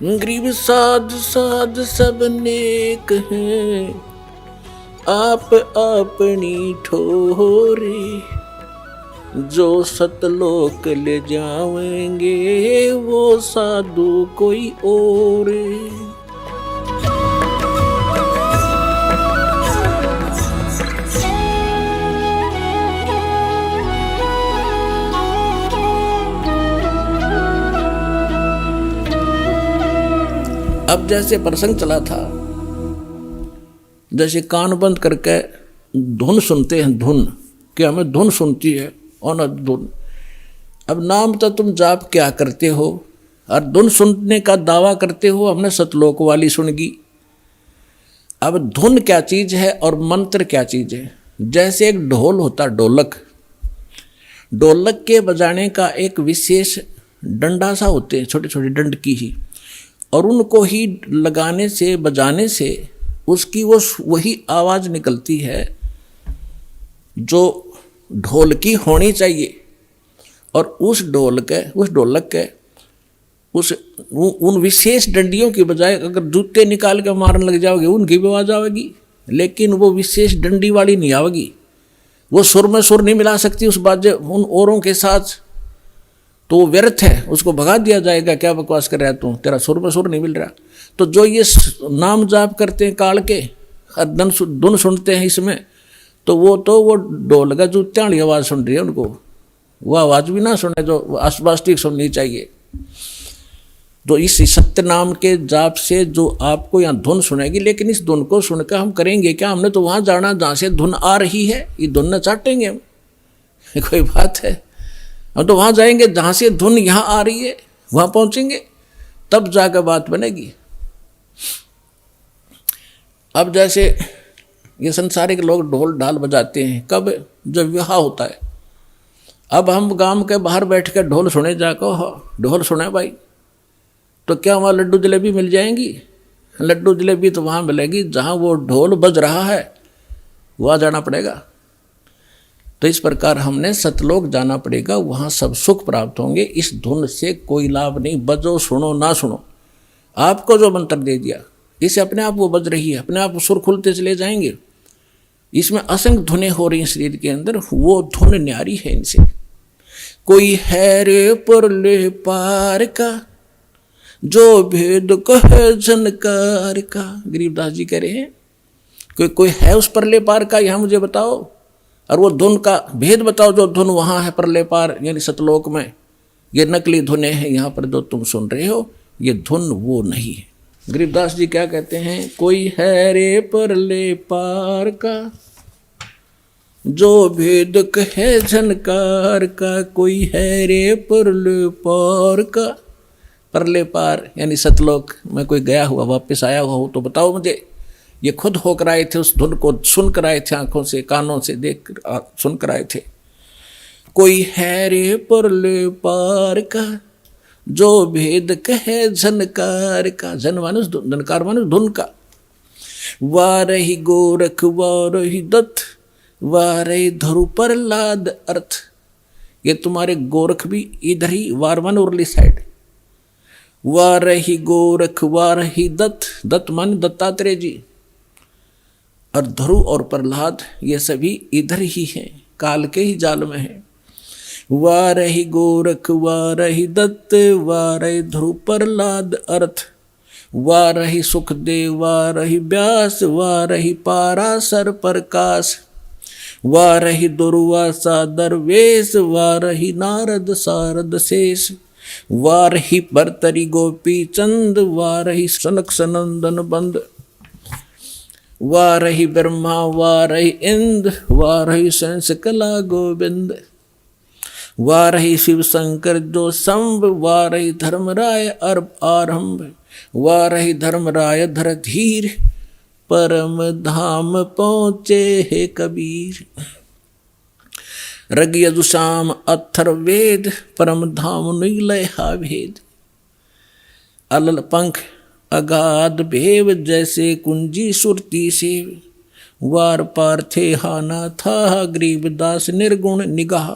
गरीब साध साध सब नेक हैं, आप अपनी ठोरे, जो सतलोक ले जाएंगे वो साधु कोई और। अब जैसे प्रसंग चला था, जैसे कान बंद करके धुन सुनते हैं, धुन कि हमें धुन सुनती है और न धुन। अब नाम तो तुम जाप क्या करते हो और धुन सुनने का दावा करते हो, हमने सतलोक वाली सुनगी। अब धुन क्या चीज है और मंत्र क्या चीज है? जैसे एक ढोल होता, ढोलक, ढोलक के बजाने का एक विशेष डंडा सा होते हैं, छोटे छोटे डंड की ही, और उनको ही लगाने से बजाने से उसकी वो वही आवाज़ निकलती है जो ढोल की होनी चाहिए। और उस ढोलक के उन विशेष डंडियों की बजाय अगर जूते निकाल के मारने लग जाओगे उनकी भी आवाज़ आवेगी, लेकिन वो विशेष डंडी वाली नहीं आवेगी। वो सुर में सुर नहीं मिला सकती उस बाजे उन औरों के साथ, तो वो व्यर्थ है, उसको भगा दिया जाएगा। क्या बकवास कर रहा है तू, तेरा सुर में सुर नहीं मिल रहा। तो जो ये नाम जाप करते हैं काल के, धुन सुनते हैं इसमें, तो वो ढोल का जूत्या वाली आवाज़ सुन रही है, उनको वो आवाज़ भी ना सुने जो वास्तविक सुननी चाहिए। तो इस सत्य नाम के जाप से जो आपको यहाँ धुन सुनेगी, लेकिन इस धुन को सुनकर हम करेंगे क्या? हमने तो वहाँ जाना जहाँ से धुन आ रही है, ये धुन न चाटेंगे हम, कोई बात है? हम तो वहाँ जाएंगे जहाँ से धुन यहाँ आ रही है, वहाँ पहुँचेंगे, तब जाकर बात बनेगी। अब जैसे ये संसारिक लोग ढोल ढाल बजाते हैं, कब? जब विवाह होता है। अब हम गांव के बाहर बैठ कर ढोल सुने जाकर, ढोल सुने भाई, तो क्या वहाँ लड्डू जलेबी मिल जाएंगी? लड्डू जलेबी तो वहाँ मिलेगी जहाँ वो ढोल बज रहा है, वहाँ जाना पड़ेगा। तो इस प्रकार हमने सतलोक जाना पड़ेगा, वहाँ सब सुख प्राप्त होंगे। इस धुन से कोई लाभ नहीं, बजो सुनो ना सुनो। आपको जो मंत्र दे दिया इससे अपने आप वो बज रही है, अपने आप सुर खुलते चले जाएंगे। इसमें असंख्य धुनें हो रही हैं शरीर के अंदर, वो धुन न्यारी है इनसे। कोई है रे परले पार का, जो भेद कहे झनकार का। गरीबदास जी कह रहे हैं कोई है उस परले पार का, यहाँ मुझे बताओ, और वो धुन का भेद बताओ जो धुन वहाँ है परले पार यानी सतलोक में। ये नकली धुनें हैं, यहाँ पर जो तुम सुन रहे हो ये धुन वो नहीं है। गरीबदास जी क्या कहते हैं? कोई है रे परले पार का, जो भेद कहे झनकार का। कोई है रे परले पार का, परले पार यानी सतलोक में कोई गया हुआ वापस आया हुआ हो तो बताओ मुझे। ये खुद होकर आए थे, उस धुन को सुन कर आए थे, आंखों से कानों से देख सुन कर आए थे। कोई है रे परले पार का, जो भेद कहे झनकार का। झन मानुष झनकार मानुष धुन का। वारही गोरख वारही दत्त, वारही धरु प्रहलाद अर्थ। ये तुम्हारे गोरख भी इधर ही, वारवन उर्ली साइड। वारही गोरख वारही दत्त, दत्त मान दत्तात्रेय जी, और ध्रुव और प्रहलाद ये सभी इधर ही हैं, काल के ही जाल में हैं। वारही गोरख वारही दत्त, वारही ध्रुव प्रहलाद अर्थ। वारही सुखदेव वारही व्यास, वारही पाराशर प्रकाश। वारही दुर्वासा दरवेश, वारही नारद सारद शेष। वारही भर्तरी गोपी चंद, वारही सनक सनंदन बंद। वारही ब्रह्मा वारही इंद्र, वारही संस कला गोविंद। वारही शिव शंकर जो संभ, वारही धर्मराय अर्भ आरंभ। वारही धर्मराय धर धीर, परम धाम पहुँचे हे कबीर। रग यजुषाम अथर वेद, परम धाम नीलय हा भेद। अलल पंख अगाध भेव, जैसे कुंजी सुरती सेव। वार पार थे हाना था, गरीबदास निर्गुण निगाह।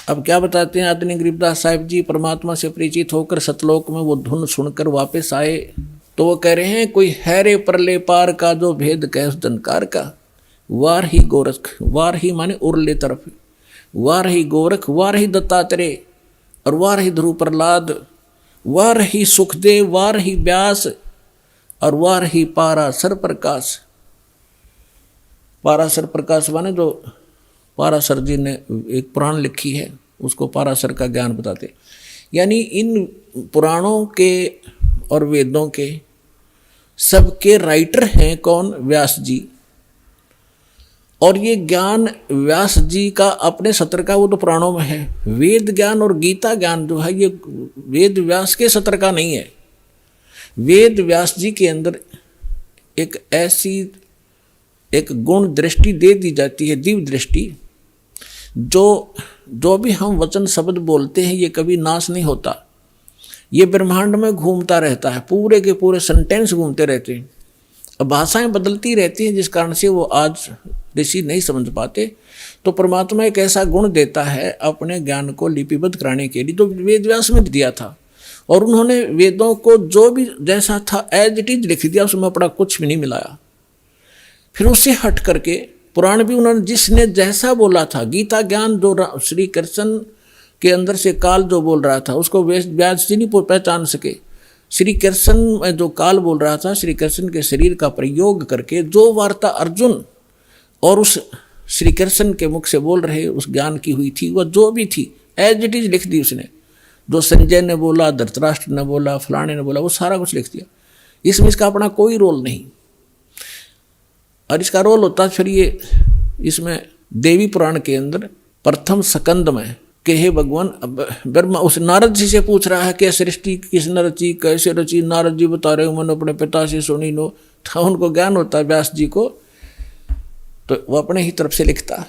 अब क्या बताते हैं आदरणीय गरीबदास साहिब जी, परमात्मा से परिचित होकर सतलोक में वो धुन सुनकर वापस आए तो वो कह रहे हैं, कोई है रे परले पार का जो भेद कह उस जनकार का, वार ही गोरख, वार ही माने उरले तरफ, वार ही गोरख, वार ही दत्तात्रेय, और वार ही ध्रुव प्रहलाद, वार ही सुखदेव, वार ही व्यास, और वार ही पाराशर प्रकाश। पाराशर प्रकाश माने जो पाराशर जी ने एक पुराण लिखी है उसको पाराशर का ज्ञान बताते। यानी इन पुराणों के और वेदों के सबके राइटर हैं कौन? व्यास जी। और ये ज्ञान व्यास जी का अपने सत्र का वो तो पुराणों में है। वेद ज्ञान और गीता ज्ञान जो है ये वेद व्यास के सत्र का नहीं है। वेद व्यास जी के अंदर एक ऐसी एक गुण दृष्टि दे दी जाती है, दिव्य दृष्टि, जो भी हम वचन शब्द बोलते हैं ये कभी नाश नहीं होता, ये ब्रह्मांड में घूमता रहता है, पूरे के पूरे सेंटेंस घूमते रहते हैं। अब भाषाएं बदलती रहती हैं जिस कारण से वो आज ऋषि नहीं समझ पाते। तो परमात्मा एक ऐसा गुण देता है अपने ज्ञान को लिपिबद्ध कराने के लिए, जो वेद व्यास में दिया था, और उन्होंने वेदों को जो भी जैसा था एज इट इज लिख दिया, उसमें अपना कुछ भी नहीं मिलाया। फिर उससे हट करके पुराण भी उन्होंने जिसने जैसा बोला था, गीता ज्ञान जो श्री कृष्ण के अंदर से काल जो बोल रहा था उसको व्यास जी नहीं पहचान सके। श्री कृष्ण में जो काल बोल रहा था, श्री कृष्ण के शरीर का प्रयोग करके जो वार्ता अर्जुन और उस श्री कृष्ण के मुख से बोल रहे उस ज्ञान की हुई थी, वह जो भी थी एज इट इज लिख दी उसने। जो संजय ने बोला, धृतराष्ट्र ने बोला, फलाने ने बोला, वो सारा कुछ लिख दिया। इसमें इसका अपना कोई रोल नहीं। और इसका रोल होता फिर ये इसमें देवी पुराण के अंदर प्रथम स्कंद में कि हे भगवान, ब्रह्मा उस नारद जी से पूछ रहा है कि सृष्टि किसने रची, कैसे रची। नारद जी बता रहे हो मैंने अपने पिता से सुनी नो। था उनको ज्ञान होता है व्यास जी को, तो वो अपने ही तरफ से लिखता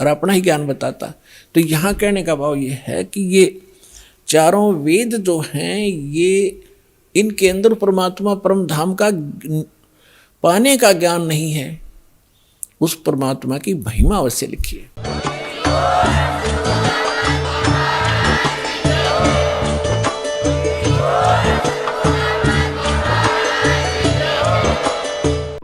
और अपना ही ज्ञान बताता। तो यहाँ कहने का भाव ये है कि ये चारों वेद जो हैं ये इनके अंदर परमात्मा परम धाम का पाने का ज्ञान नहीं है, उस परमात्मा की महिमा अवश्य लिखी है।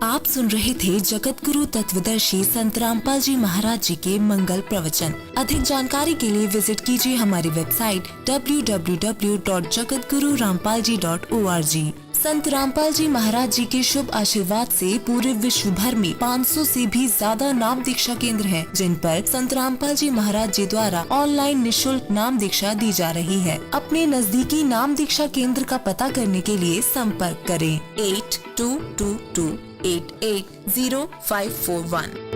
आप सुन रहे थे जगत गुरु तत्वदर्शी संत रामपाल जी महाराज जी के मंगल प्रवचन। अधिक जानकारी के लिए विजिट कीजिए हमारी वेबसाइट www.jagatgururampalji.org। संत रामपाल जी महाराज जी के शुभ आशीर्वाद से पूरे विश्व भर में 500 से भी ज्यादा नाम दीक्षा केंद्र हैं, जिन पर संत रामपाल जी महाराज जी द्वारा ऑनलाइन निशुल्क नाम दीक्षा दी जा रही है। अपने नजदीकी नाम दीक्षा केंद्र का पता करने के लिए संपर्क करें 8222880541।